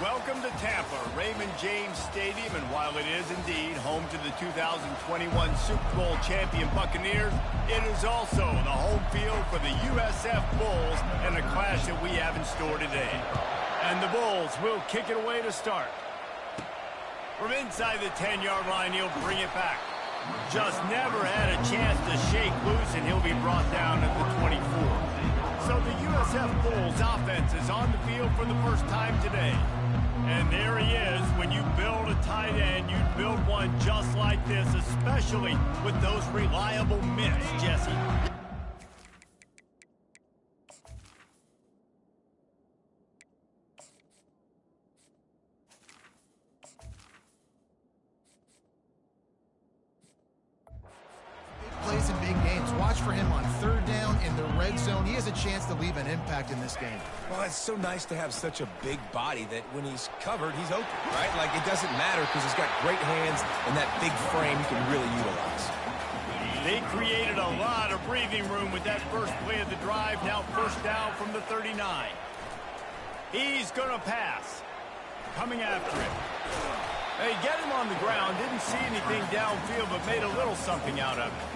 Welcome to Tampa, Raymond James Stadium, and while it is indeed home to the 2021 Super Bowl champion Buccaneers, it is also the home field for the USF Bulls and the clash that we have in store today. And the Bulls will kick it away to start. From inside the 10-yard line, he'll bring it back. Just never had a chance to shake loose, and he'll be brought down at the 24. So the USF Bulls offense is on the field for the first time today. And there he is. When you build a tight end, you build one just like this, especially with those reliable mitts, Jesse. Plays in big games. Watch for him on third down in the red zone. He has a chance to leave an impact in this game. Well, it's so nice to have such a big body that when he's covered, he's open, right? Like, it doesn't matter because he's got great hands and that big frame he can really utilize. They created a lot of breathing room with that first play of the drive. Now first down from the 39. He's going to pass. Coming after him. They get him on the ground. Didn't see anything downfield, but made a little something out of it.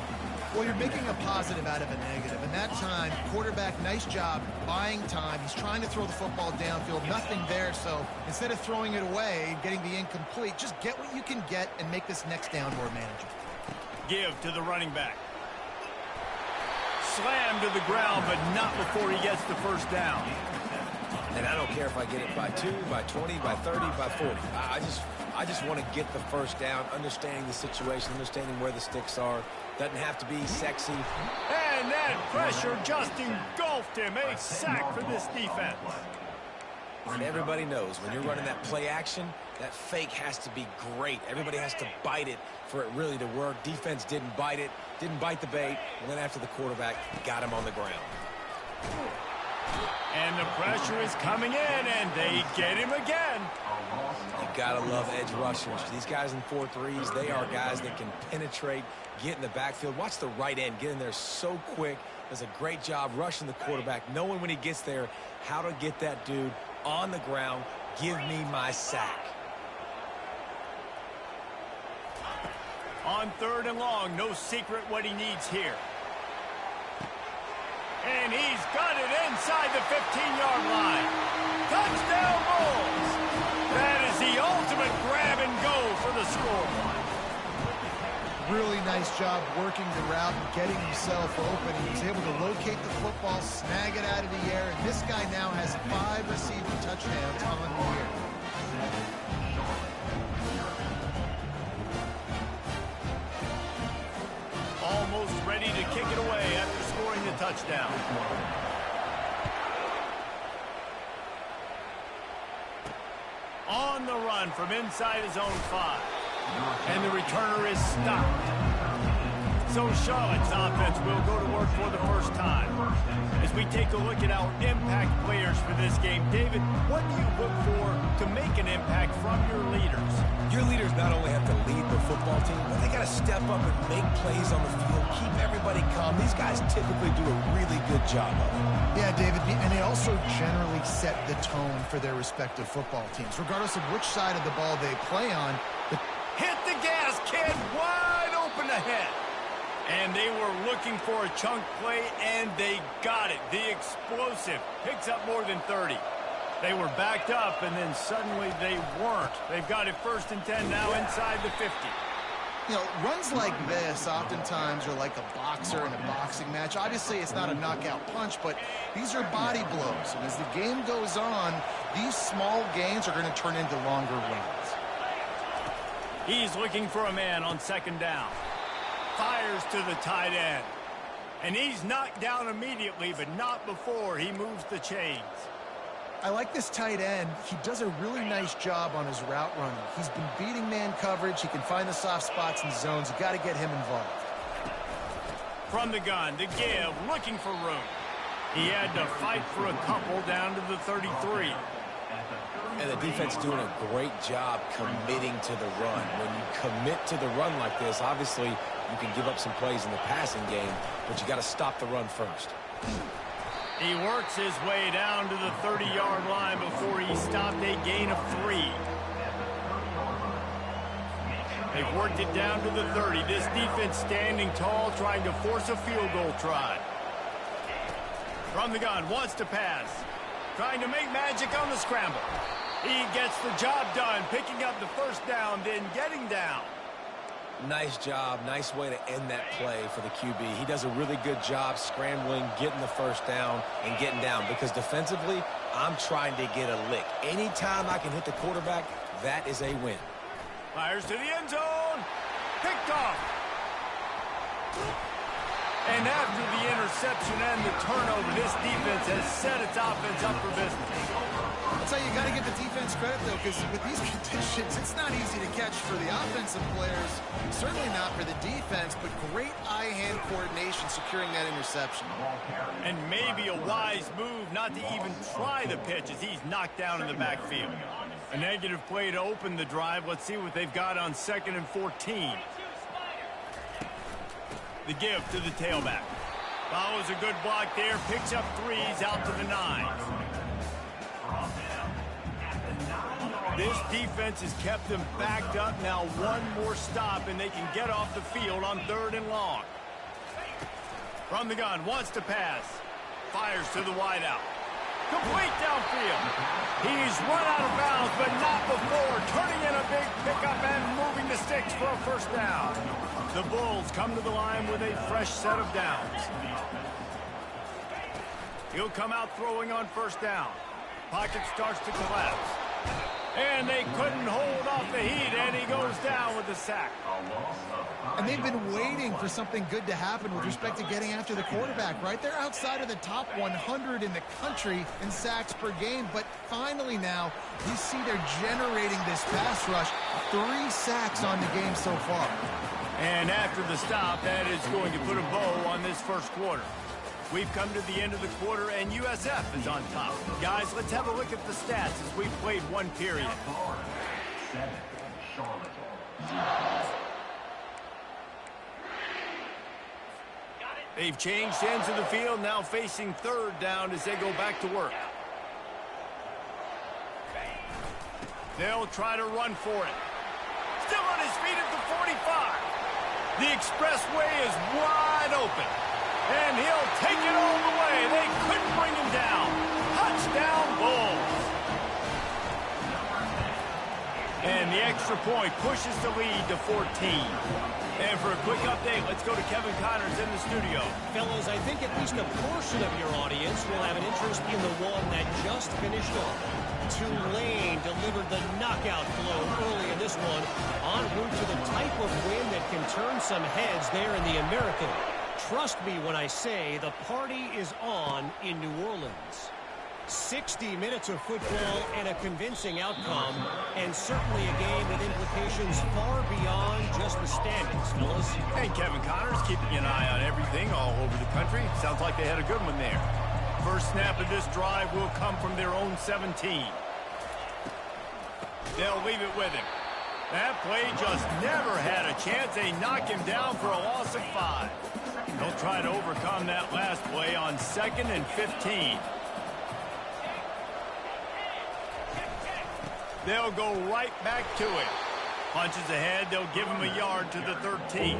Well, you're making a positive out of a negative. And that time, quarterback, nice job, buying time. He's trying to throw the football downfield. Nothing there, so instead of throwing it away, getting the incomplete, just get what you can get and make this next down more manageable. Give to the running back. Slam to the ground, but not before he gets the first down. And I don't care if I get it by 2, by 20, by 30, by 40. I just want to get the first down, understanding the situation, understanding where the sticks are. Doesn't have to be sexy. And that pressure just engulfed him. A sack for this defense. And everybody knows when you're running that play action, that fake has to be great. Everybody has to bite it for it really to work. Defense didn't bite it, didn't bite the bait, and then after the quarterback got him on the ground. And the pressure is coming in, and they get him again. You gotta love edge rushers. These guys in 4-3s, they are guys that can penetrate, get in the backfield. Watch the right end get in there so quick. Does a great job rushing the quarterback, knowing when he gets there how to get that dude on the ground. Give me my sack. On third and long, no secret what he needs here. And he's got it inside the 15-yard line. Touchdown Bulls! That is the ultimate grab and go for the score. Really nice job working the route and getting himself open. He was able to locate the football, snag it out of the air, and this guy now has 5 receiving touchdowns on the year. Almost ready to kick it away after scoring the touchdown. On the run from inside his own 5. And the returner is stopped. So Charlotte's offense will go to work for the first time. As we take a look at our impact players for this game, David, what do you look for to make an impact from your leaders? Your leaders not only have to lead the football team, but they got to step up and make plays on the field, keep everybody calm. These guys typically do a really good job of it. Yeah, David, and they also generally set the tone for their respective football teams. Regardless of which side of the ball they play on, hit the gas, kid, wide open ahead. And they were looking for a chunk play, and they got it. The explosive picks up more than 30. They were backed up, and then suddenly they weren't. They've got it first and 10 now inside the 50. You know, runs like this oftentimes are like a boxer in a boxing match. Obviously, it's not a knockout punch, but these are body blows. And as the game goes on, these small gains are going to turn into longer runs. He's looking for a man on second down. Fires to the tight end. And he's knocked down immediately, but not before he moves the chains. I like this tight end. He does a really nice job on his route running. He's been beating man coverage. He can find the soft spots and zones. You got to get him involved. From the gun to give, looking for room. He had to fight for a couple down to the 33. And the defense doing a great job committing to the run. When you commit to the run like this, obviously you can give up some plays in the passing game, but you got to stop the run first. He works his way down to the 30-yard line before he stopped a gain of 3. They've worked it down to the 30. This defense standing tall, trying to force a field goal try. From the gun, wants to pass. Trying to make magic on the scramble. He gets the job done, picking up the first down, then getting down. Nice job. Nice way to end that play for the QB. He does a really good job scrambling, getting the first down, and getting down. Because defensively, I'm trying to get a lick. Anytime I can hit the quarterback, that is a win. Fires to the end zone. Picked off. And after the interception and the turnover, this defense has set its offense up for business. I'll tell you, you got to give the defense credit, though, because with these conditions, it's not easy to catch for the offensive players. Certainly not for the defense, but great eye-hand coordination securing that interception. And maybe a wise move not to even try the pitch as he's knocked down in the backfield. A negative play to open the drive. Let's see what they've got on 2nd and 14. The give to the tailback. Follows a good block there. Picks up 3s out to the 9. This defense has kept them backed up. Now one more stop, and they can get off the field on 3rd and long. From the gun, wants to pass. Fires to the wideout. Complete downfield. He's run out of bounds, but not before. Turning in a big pickup and moving the sticks for a first down. The Bulls come to the line with a fresh set of downs. He'll come out throwing on first down. Pocket starts to collapse. And they couldn't hold off the heat, and he goes down with the sack. And they've been waiting for something good to happen with respect to getting after the quarterback, right? They're outside of the top 100 in the country in sacks per game, but finally now, you see they're generating this pass rush. 3 sacks on the game so far. And after the stop, that is going to put a bow on this first quarter. We've come to the end of the quarter, and USF is on top. Guys, let's have a look at the stats as we've played one period. They've changed ends of the field, now facing 3rd down as they go back to work. They'll try to run for it. Still on his feet at the 45. The expressway is wide open. And he'll take it all the way. They couldn't bring him down. Touchdown, Bulls. And the extra point pushes the lead to 14. And for a quick update, let's go to Kevin Connors in the studio. Fellas, I think at least a portion of your audience will have an interest in the one that just finished off. Tulane delivered the knockout blow early in this one, en route to the type of win that can turn some heads there in the American. Trust me when I say the party is on in New Orleans. 60 minutes of football and a convincing outcome, and certainly a game with implications far beyond just the standings, fellas. Hey, Kevin Connors keeping an eye on everything all over the country. Sounds like they had a good one there. First snap of this drive will come from their own 17. They'll leave it with him. That play just never had a chance. They knock him down for a loss of 5. They'll try to overcome that last play on 2nd and 15. They'll go right back to it. Punches ahead, they'll give him a yard to the 13.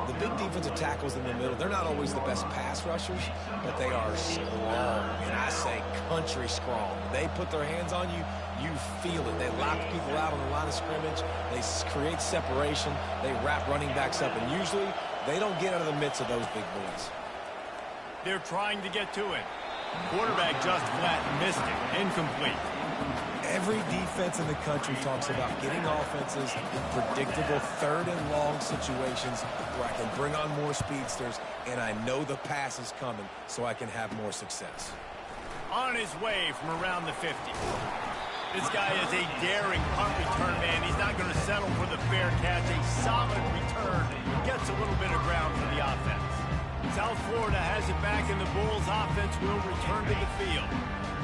The big defensive tackles in the middle, they're not always the best pass rushers, but they are strong, and I say country strong. They put their hands on you, you feel it. They lock people out on the line of scrimmage. They create separation. They wrap running backs up, and usually they don't get out of the midst of those big boys. They're trying to get to it. Quarterback just flat missed it. Incomplete. Every defense in the country talks about getting offenses in predictable 3rd and long situations where I can bring on more speedsters and I know the pass is coming so I can have more success. On his way from around the 50. This guy is a daring punt return man. He's not going to settle for the fair catch. A solid return. Gets a little bit of ground for the offense. South Florida has it back, and the Bulls offense will return to the field.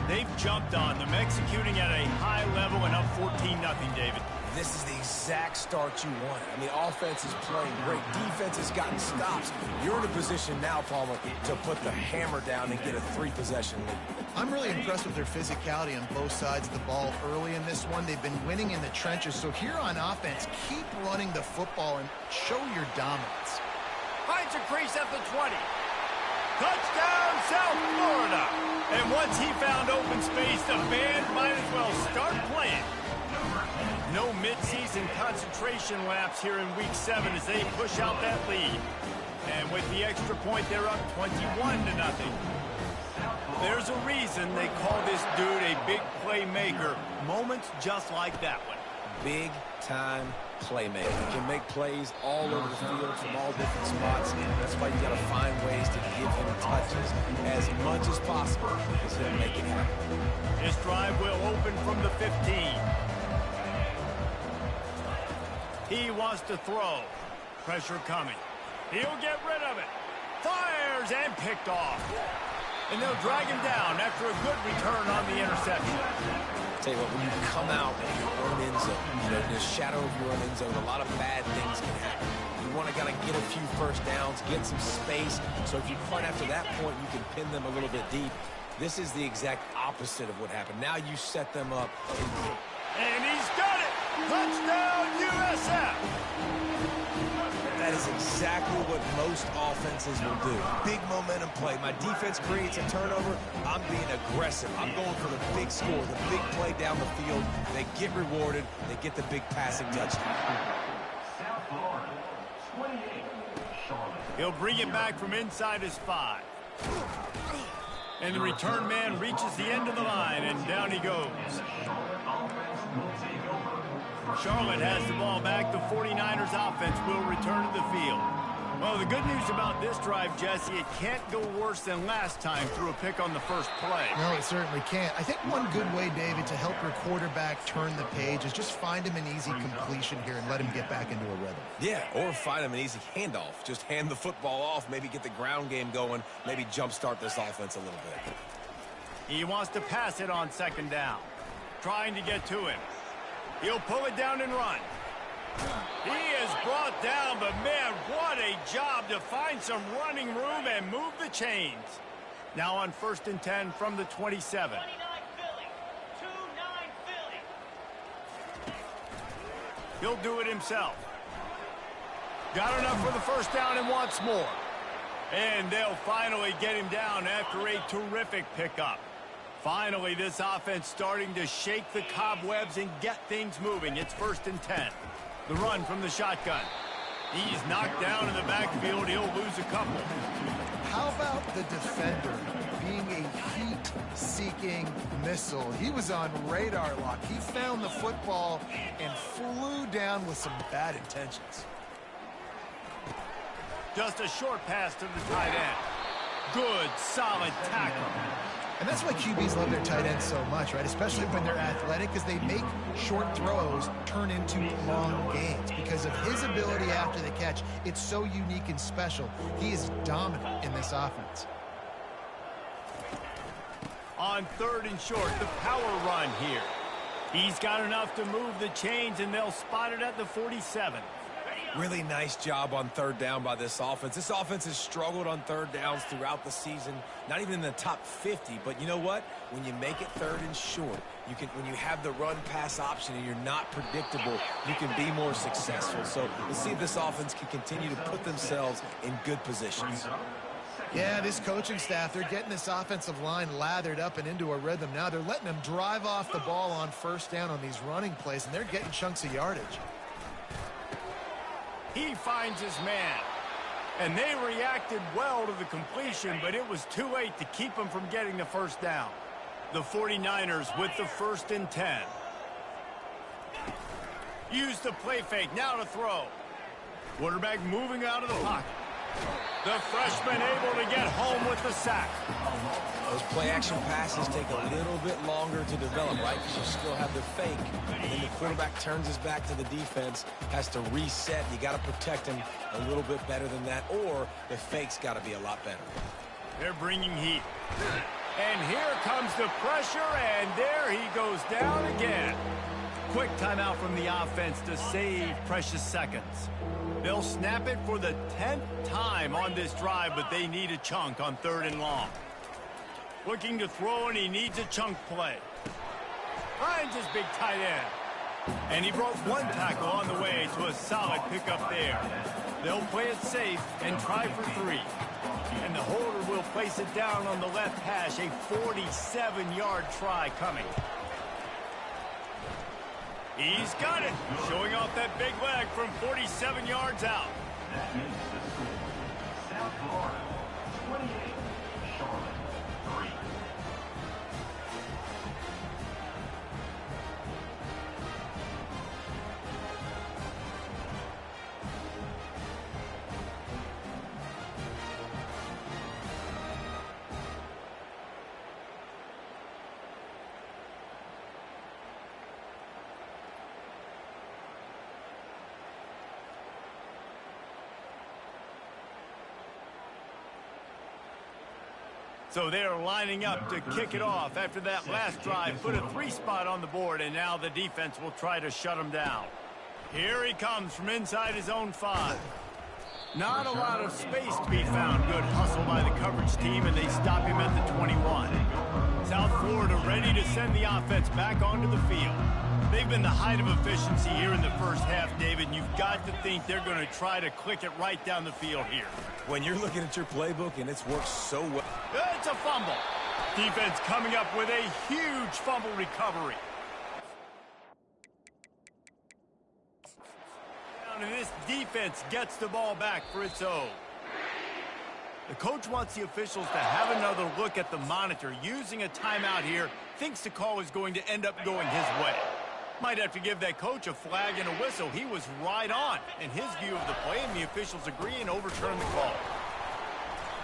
They've jumped on them, executing at a high level and up 14-0, David. This is the exact start you want. I mean, offense is playing great. Defense has gotten stops. You're in a position now, Palmer, to put the hammer down and get a 3-possession lead. I'm really impressed with their physicality on both sides of the ball early in this one. They've been winning in the trenches. So here on offense, keep running the football and show your dominance. Finds a crease at the 20. Touchdown, South Florida. And once he found open space, the band might as well start playing. No midseason concentration laps here in Week 7 as they push out that lead. And with the extra point, they're up 21-0. There's a reason they call this dude a big playmaker. Moments just like that one. Big-time playmaker. He can make plays all over the field from all different spots. That's why you got to find ways to give him touches as much as possible because he'll make it happen. This drive will open from the 15. He wants to throw. Pressure coming. He'll get rid of it. Fires and picked off. And they'll drag him down after a good return on the interception. Tell you what, when you come out of your own end zone, you know, in the shadow of your own end zone, a lot of bad things can happen. You want to kind of get a few first downs, get some space, so if you punt after that point, you can pin them a little bit deep. This is the exact opposite of what happened. Now you set them up. And he's got it! Touchdown, USF! That is exactly what most offenses will do. Big momentum play. My defense creates a turnover. I'm being aggressive. I'm going for the big score, the big play down the field. They get rewarded. They get the big passing touchdown. He'll bring it back from inside his 5. And the return man reaches the end of the line, and down he goes. Charlotte has the ball back. The 49ers offense will return to the field. Well, the good news about this drive, Jesse, it can't go worse than last time through a pick on the first play. No, it certainly can't. I think one good way, David, to help your quarterback turn the page is just find him an easy completion here and let him get back into a rhythm. Yeah, or find him an easy handoff. Just hand the football off, maybe get the ground game going, maybe jumpstart this offense a little bit. He wants to pass it on second down. Trying to get to him. He'll pull it down and run. He is brought down, but man, what a job to find some running room and move the chains. Now on 1st and 10 from the 27. 29 Philly. 2-9 Philly. He'll do it himself. Got enough for the first down and wants more. And they'll finally get him down after a terrific pickup. Finally, this offense starting to shake the cobwebs and get things moving. It's 1st and 10. The run from the shotgun. He's knocked down in the backfield. He'll lose a couple. How about the defender being a heat-seeking missile? He was on radar lock. He found the football and flew down with some bad intentions. Just a short pass to the tight end. Good, solid tackle. And that's why QBs love their tight ends so much, right? Especially when they're athletic, because they make short throws turn into long gains. Because of his ability after the catch, it's so unique and special. He is dominant in this offense. On 3rd and short, the power run here. He's got enough to move the chains, and they'll spot it at the 47. Really nice job on 3rd down by this offense. This offense has struggled on 3rd downs throughout the season, not even in the top 50. But you know what? When you make it 3rd and short, you can. When you have the run-pass option and you're not predictable, you can be more successful. So let's see if this offense can continue to put themselves in good positions. Yeah, this coaching staff, they're getting this offensive line lathered up and into a rhythm. Now they're letting them drive off the ball on 1st down on these running plays, and they're getting chunks of yardage. He finds his man. And they reacted well to the completion, but it was too late to keep him from getting the first down. The 49ers with the 1st and 10. Use the play fake, now to throw. Quarterback moving out of the pocket. The freshman able to get home with the sack. Those play-action passes take a little bit longer to develop, right? Because you still have the fake. And then the quarterback turns his back to the defense, has to reset. You got to protect him a little bit better than that, or the fake's got to be a lot better. They're bringing heat. And here comes the pressure, and there he goes down again. quick timeout from the offense to save precious seconds. They'll snap it for the 10th time on this drive, but they need a chunk on 3rd and long. Looking to throw, and he needs a chunk play. Finds his big tight end. And he broke one tackle on the way to a solid pickup there. They'll play it safe and try for 3. And the holder will place it down on the left hash, a 47-yard try coming. He's got it, showing off that big leg from 47 yards out. That makes the score. South Florida, 28, Charlotte, 3. So they're lining up to kick it off after that last drive. Put a 3 spot on the board, and now the defense will try to shut him down. Here he comes from inside his own 5. Not a lot of space to be found. Good hustle by the coverage team, and they stop him at the 21. South Florida ready to send the offense back onto the field. They've been the height of efficiency here in the first half, David, and you've got to think they're going to try to click it right down the field here. When you're looking at your playbook and it's worked so well. It's a fumble. Defense coming up with a huge fumble recovery. And this defense gets the ball back for its own. The coach wants the officials to have another look at the monitor. Using a timeout here, thinks the call is going to end up going his way. Might have to give that coach a flag and a whistle. He was right on in his view of the play, and the officials agree and overturn the call.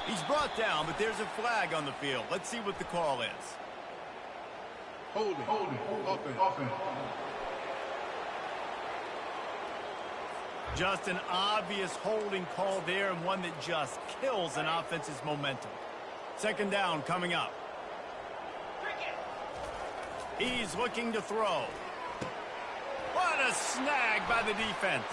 He's brought down, but there's a flag on the field. Let's see what the call is. Holding. Offense. Just an obvious holding call there, and one that just kills an offense's momentum. 2nd down coming up. He's looking to throw. What a snag by the defense.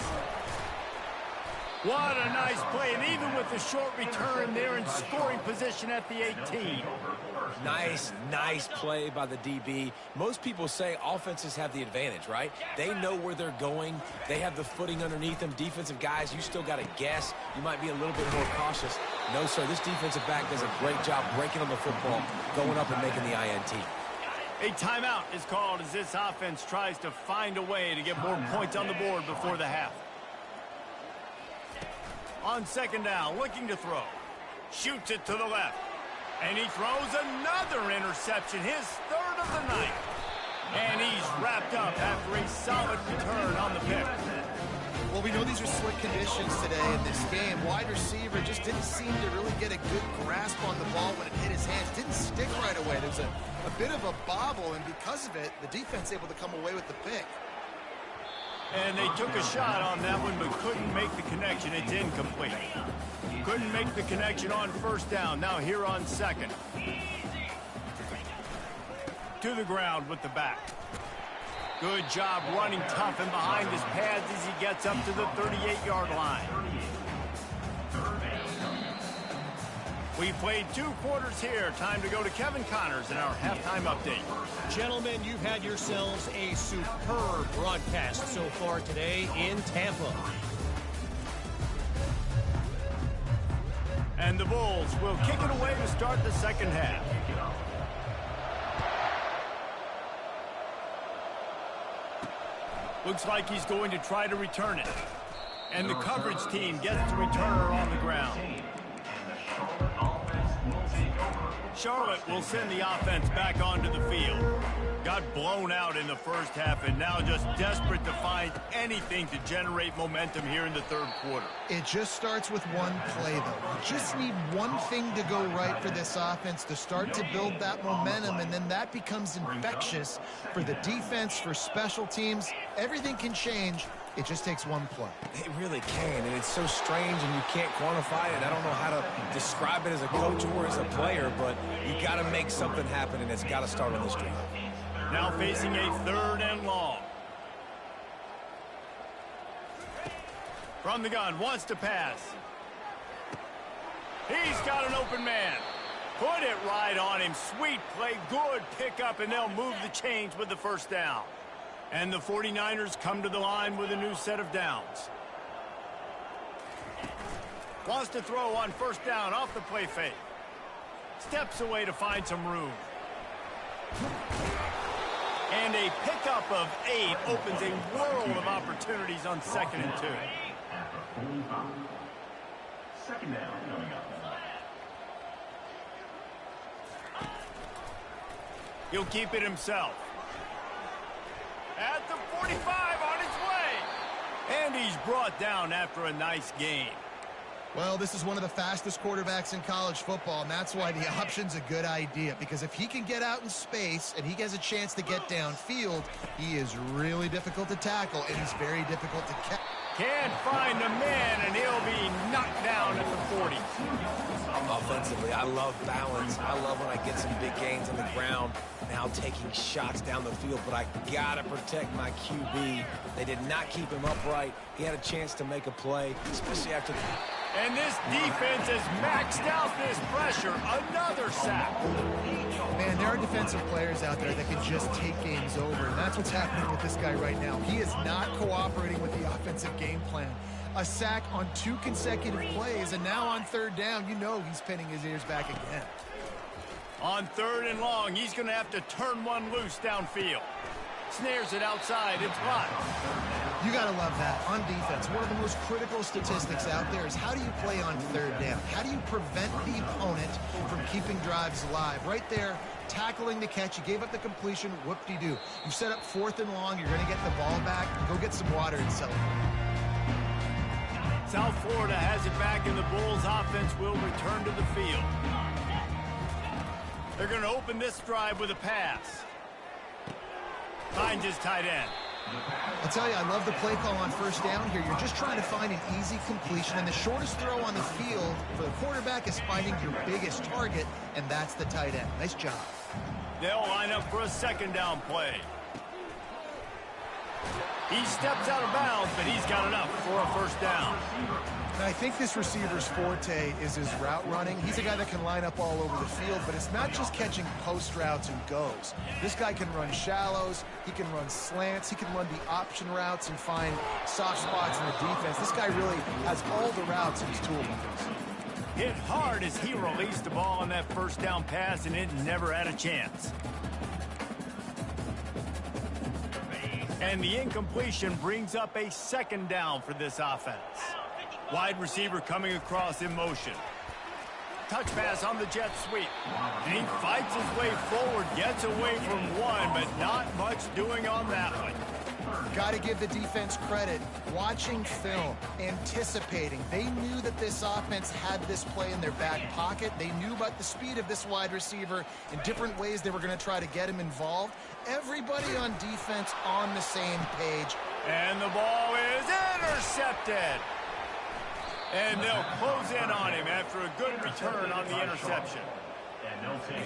What a nice play, and even with the short return, they're in scoring position at the 18. Nice play by the DB. Most people say offenses have the advantage, right? They know where they're going. They have the footing underneath them. Defensive guys, you still got to guess. You might be a little bit more cautious. No, sir, this defensive back does a great job breaking on the football, going up and making the INT. A timeout is called as this offense tries to find a way to get more points on the board before the half. On 2nd down, looking to throw. Shoots it to the left. And he throws another interception, his 3rd of the night. And he's wrapped up after a solid return on the pick. Well, we know these are slick conditions today in this game. Wide receiver just didn't seem to really get a good grasp on the ball when it hit his hands. Didn't stick right away. There was a bit of a bobble, and because of it, the defense able to come away with the pick. And they took a shot on that one, but couldn't make the connection. It's incomplete. Couldn't make the connection on 1st down. Now here on 2nd. To the ground with the back. Good job running tough and behind his pads as he gets up to the 38-yard line. We played 2 quarters here. Time to go to Kevin Connors in our halftime update. Gentlemen, you've had yourselves a superb broadcast so far today in Tampa. And the Bulls will kick it away to start the 2nd half. Looks like he's going to try to return it. And the coverage team gets the returner on the ground. Charlotte will send the offense back onto the field. Got blown out in the first half and now just desperate to find anything to generate momentum here in the 3rd quarter. It just starts with one play, though. You just need one thing to go right for this offense to start to build that momentum, and then that becomes infectious for the defense, for special teams. Everything can change. It just takes one play. It really can, and it's so strange, and you can't quantify it. I don't know how to describe it as a coach or as a player, but you got to make something happen, and it's got to start on this drive. Now facing a 3rd and long. From the gun, wants to pass. He's got an open man. Put it right on him. Sweet play, good pickup, and they'll move the chains with the first down. And the 49ers come to the line with a new set of downs. Wants to throw on first down off the play fake. Steps away to find some room. And a pickup of 8 opens a world of opportunities on 2nd and 2. Second down coming up. He'll keep it himself. At the 45 on his way. And he's brought down after a nice gain. Well, this is one of the fastest quarterbacks in college football, and that's why the option's a good idea. Because if he can get out in space and he has a chance to get downfield, he is really difficult to tackle, and he's very difficult to catch. Can't find a man, and he'll be knocked down at the 40. Offensively, I love balance. I love when I get some big gains on the ground, now taking shots down the field, but I gotta protect my QB. They did not keep him upright. He had a chance to make a play, especially after the... And this defense has maxed out this pressure. Another sack. Man, there are defensive players out there that can just take games over, and that's what's happening with this guy right now. He is not cooperating with the offensive game plan. A sack on 2 consecutive plays, and now on 3rd down, you know he's pinning his ears back again. On 3rd and long, he's going to have to turn one loose downfield. Snares it outside. It's blocked. You got to love that. On defense, one of the most critical statistics out there is how do you play on 3rd down? How do you prevent the opponent from keeping drives alive? Right there, tackling the catch. You gave up the completion. Whoop-de-doo. You set up 4th and long. You're going to get the ball back. Go get some water and celebrate. South Florida has it back, and the Bulls offense will return to the field. They're going to open this drive with a pass. Finds his tight end. I'll tell you, I love the play call on 1st down here. You're just trying to find an easy completion, and the shortest throw on the field for the quarterback is finding your biggest target, and that's the tight end. Nice job. They'll line up for a 2nd down play. He steps out of bounds, but he's got enough for a 1st down. And I think this receiver's forte is his route running. He's a guy that can line up all over the field, but it's not just catching post routes and goes. This guy can run shallows, he can run slants, he can run the option routes and find soft spots in the defense. This guy really has all the routes in his toolbox. Hit hard as he released the ball on that 1st down pass, and it never had a chance. And the incompletion brings up a 2nd down for this offense. Wide receiver coming across in motion. Touch pass on the jet sweep. And he fights his way forward, gets away from one, but not much doing on that one. Got to give the defense credit. Watching film, anticipating. They knew that this offense had this play in their back pocket. They knew about the speed of this wide receiver in different ways they were going to try to get him involved. Everybody on defense on the same page. And the ball is intercepted. And they'll close in on him after a good return on the interception.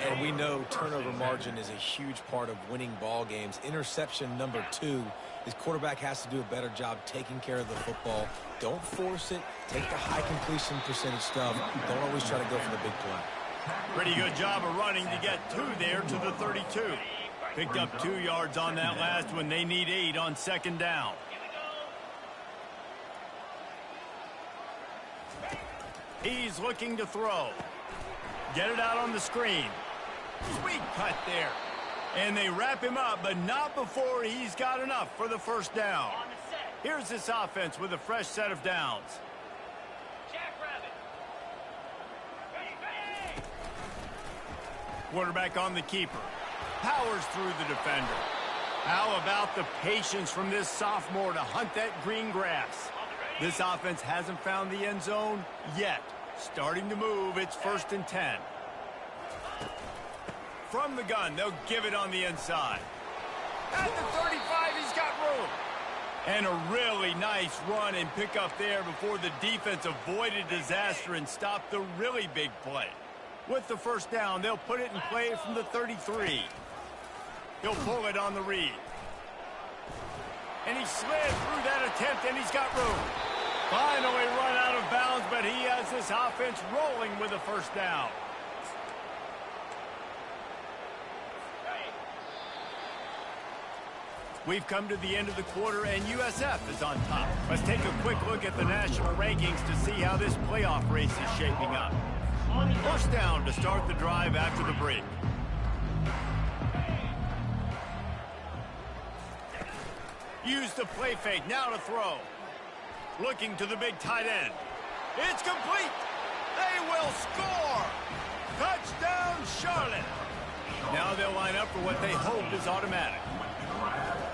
And we know turnover margin is a huge part of winning ball games. Interception number 2. His quarterback has to do a better job taking care of the football. Don't force it. Take the high completion percentage stuff. Don't always try to go for the big play. Pretty good job of running to get 2 there to the 32. Picked up 2 yards on that last one. They need 8 on 2nd down. He's looking to throw. Get it out on the screen. Sweet cut there. And they wrap him up, but not before he's got enough for the 1st down. Here's this offense with a fresh set of downs. Quarterback on the keeper. Powers through the defender. How about the patience from this sophomore to hunt that green grass? This offense hasn't found the end zone yet. Starting to move, it's 1st and 10. From the gun, they'll give it on the inside. At the 35, he's got room. And a really nice run and pick up there before the defense avoided disaster and stopped the really big play. With the 1st down, they'll put it in play from the 33. He'll pull it on the read. And he slid through that attempt, and he's got room. Finally run out of bounds, but he has this offense rolling with a first down. We've come to the end of the quarter, and USF is on top. Let's take a quick look at the national rankings to see how this playoff race is shaping up. First down to start the drive after the break. Use the play fake, now to throw. Looking to the big tight end. It's complete. They will score. Touchdown, Charlotte. Now they'll line up for what they hope is automatic.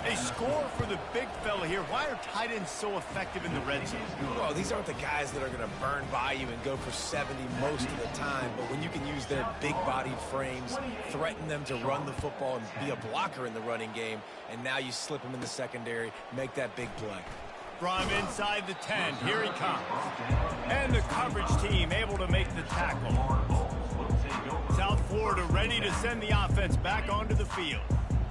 They score for the big fella here. Why are tight ends so effective in the red zone? Well, these aren't the guys that are going to burn by you and go for 70 most of the time. But when you can use their big-bodied frames, threaten them to run the football and be a blocker in the running game, and now you slip them in the secondary, make that big play. From inside the 10, here he comes. And the coverage team able to make the tackle. South Florida ready to send the offense back onto the field.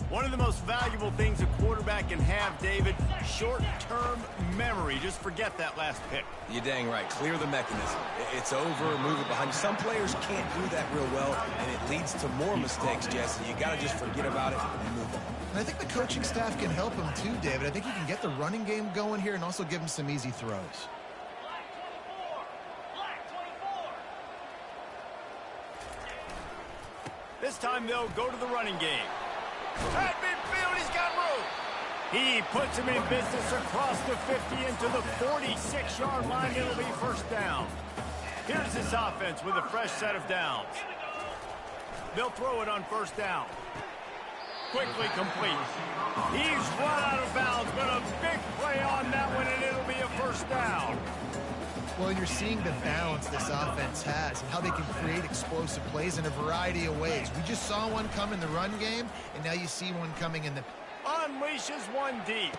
One of the most valuable things a quarterback can have, David, short-term memory. Just forget that last pick. You're dang right. Clear the mechanism. It's over, move it behind you. Some players can't do that real well, and it leads to more mistakes, Jesse. You got to just forget about it and move on. And I think the coaching staff can help him too, David. I think he can get the running game going here and also give him some easy throws. This time they'll go to the running game. At midfield, he's got room. He puts him in business across the 50 into the 46-yard line. It'll be first down. Here's this offense with a fresh set of downs. They'll throw it on first down. Quickly complete. He's run out of bounds, but a big play on that one, and it'll be a first down. Well, you're seeing the balance this offense has and how they can create explosive plays in a variety of ways. We just saw one come in the run game, and now you see one coming in the... Unleashes one deep.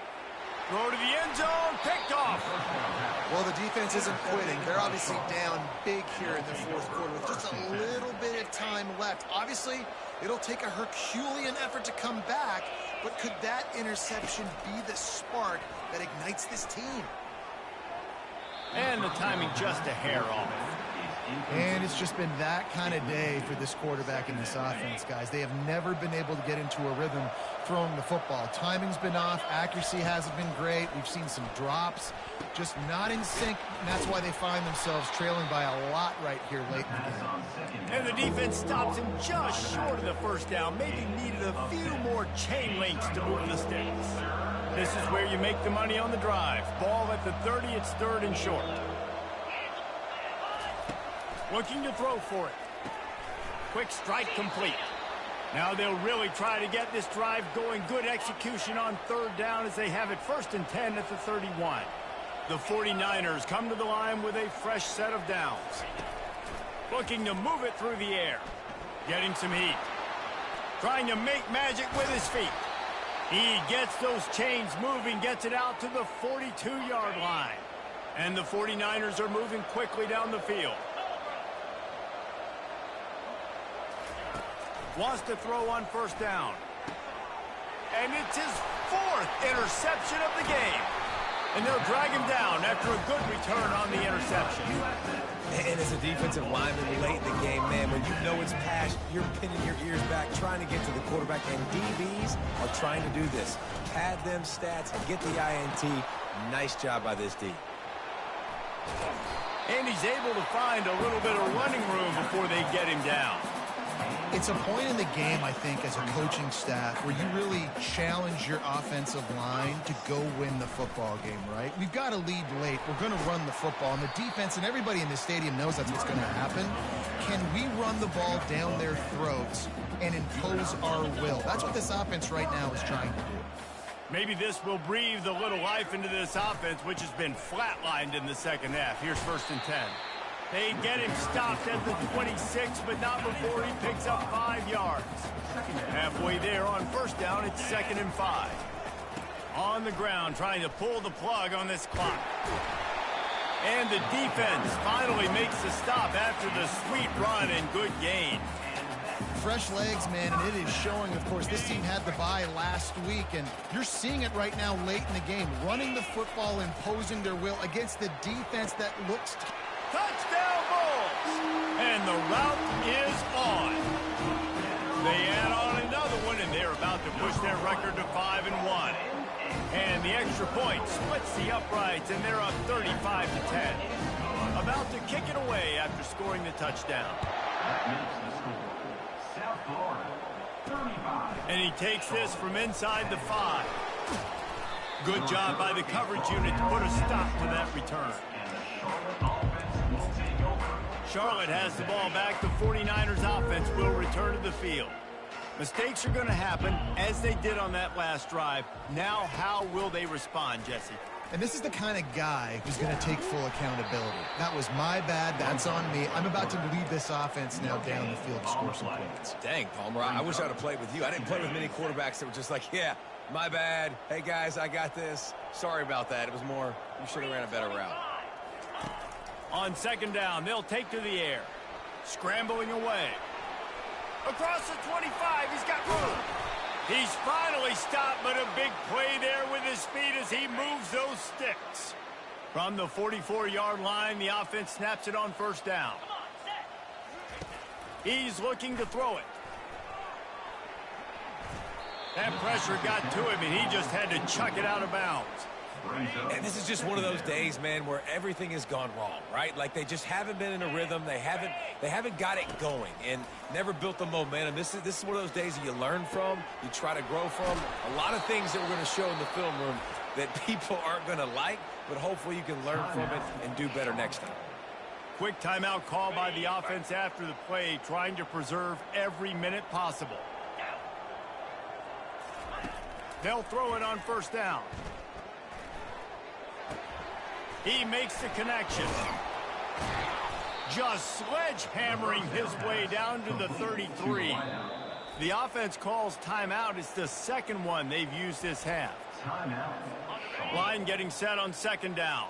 Throw to the end zone, picked off. Well, the defense isn't quitting. They're obviously down big here in the fourth quarter with just a little bit of time left. Obviously, it'll take a Herculean effort to come back, but could that interception be the spark that ignites this team? And the timing just a hair off. And it's just been that kind of day for this quarterback and this offense, guys. They have never been able to get into a rhythm throwing the football. Timing's been off. Accuracy hasn't been great. We've seen some drops. Just not in sync, and that's why they find themselves trailing by a lot right here late in the game. And the defense stops him just short of the first down. Maybe needed a few more chain links to move the sticks. This is where you make the money on the drive. Ball at the 30, it's third and short. Looking to throw for it. Quick strike complete. Now they'll really try to get this drive going. Good execution on third down as they have it first and 10 at the 31. The 49ers come to the line with a fresh set of downs. Looking to move it through the air. Getting some heat. Trying to make magic with his feet. He gets those chains moving, gets it out to the 42-yard line. And the 49ers are moving quickly down the field. Wants to throw on first down. And it's his fourth interception of the game. And they'll drag him down after a good return on the interception. And as a defensive lineman late in the game, man, when you know it's pass, you're pinning your ears back, trying to get to the quarterback. And DBs are trying to do this. Pad them stats and get the INT. Nice job by this D. And he's able to find a little bit of running room before they get him down. It's a point in the game, I think, as a coaching staff where you really challenge your offensive line to go win the football game, right? We've got to lead late. We're going to run the football, and the defense and everybody in the stadium knows that's what's going to happen. Can we run the ball down their throats and impose our will? That's what this offense right now is trying to do. Maybe this will breathe a little life into this offense, which has been flatlined in the second half. Here's first and 10. They get him stopped at the 26, but not before he picks up 5 yards. Halfway there on first down, it's 2nd and 5. On the ground, trying to pull the plug on this clock. And the defense finally makes the stop after the sweet run and good gain. Fresh legs, man, and it is showing, of course. This team had the bye last week, and you're seeing it right now late in the game. Running the football, imposing their will against the defense that looks... Touchdown Bulls! And the route is on. They add on another one, and they're about to push their record to 5-1. And the extra point splits the uprights, and they're up 35-10. About to kick it away after scoring the touchdown. That makes the score. South Florida, 35. And he takes this from inside the 5. Good job by the coverage unit to put a stop to that return. And the Charlotte offense will take over. Charlotte has the ball back. The 49ers offense will return to the field. Mistakes are going to happen, as they did on that last drive. Now, how will they respond, Jesse? And this is the kind of guy who's going to take full accountability. That was my bad. That's on me. I'm about to lead this offense now down the field to score some points. Dang, Palmer, I wish I would have played with you. I didn't play with many quarterbacks that were just like, yeah, my bad. Hey, guys, I got this. Sorry about that. It was more, you should have ran a better route. On second down, they'll take to the air. Scrambling away. Across the 25, he's got room. He's finally stopped, but a big play there with his feet as he moves those sticks. From the 44-yard line, the offense snaps it on first down. He's looking to throw it. That pressure got to him, and he just had to chuck it out of bounds. And this is just one of those days, man, where everything has gone wrong, right? Like they just haven't been in a rhythm. They haven't got it going and never built the momentum. This is one of those days that you learn from, you try to grow from. A lot of things that we're going to show in the film room that people aren't going to like, but hopefully you can learn from it and do better next time. Quick timeout call by the offense after the play, trying to preserve every minute possible. They'll throw it on first down. He makes the connection. Just sledgehammering his way down to the 33. The offense calls timeout. It's the second one they've used this half. Timeout. Line getting set on second down.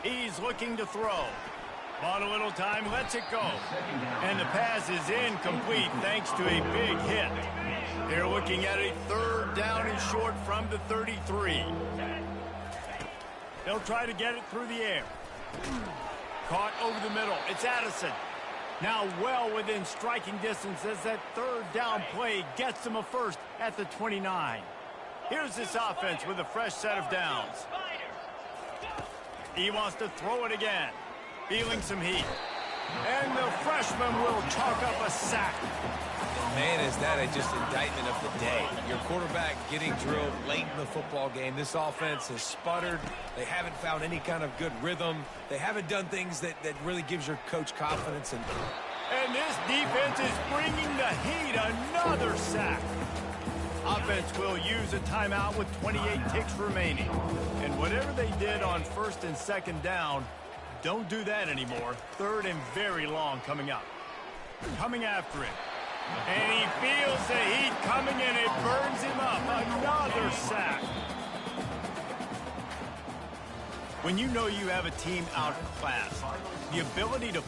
He's looking to throw. On a little time, lets it go. And the pass is incomplete thanks to a big hit. They're looking at a third down and short from the 33. They'll try to get it through the air. Caught over the middle. It's Addison. Now well within striking distance as that third down play gets them a first at the 29. Here's this offense with a fresh set of downs. He wants to throw it again. Feeling some heat. And the freshman will chalk up a sack. Man, is that just indictment of the day. Your quarterback getting drilled late in the football game. This offense has sputtered. They haven't found any kind of good rhythm. They haven't done things that really gives your coach confidence. And this defense is bringing the heat. Another sack. Offense will use a timeout with 28 ticks remaining. And whatever they did on first and second down, don't do that anymore. Third and very long coming up. Coming after it. And he feels the heat coming in. It burns him up. Another sack. When you know you have a team outclassed, the ability to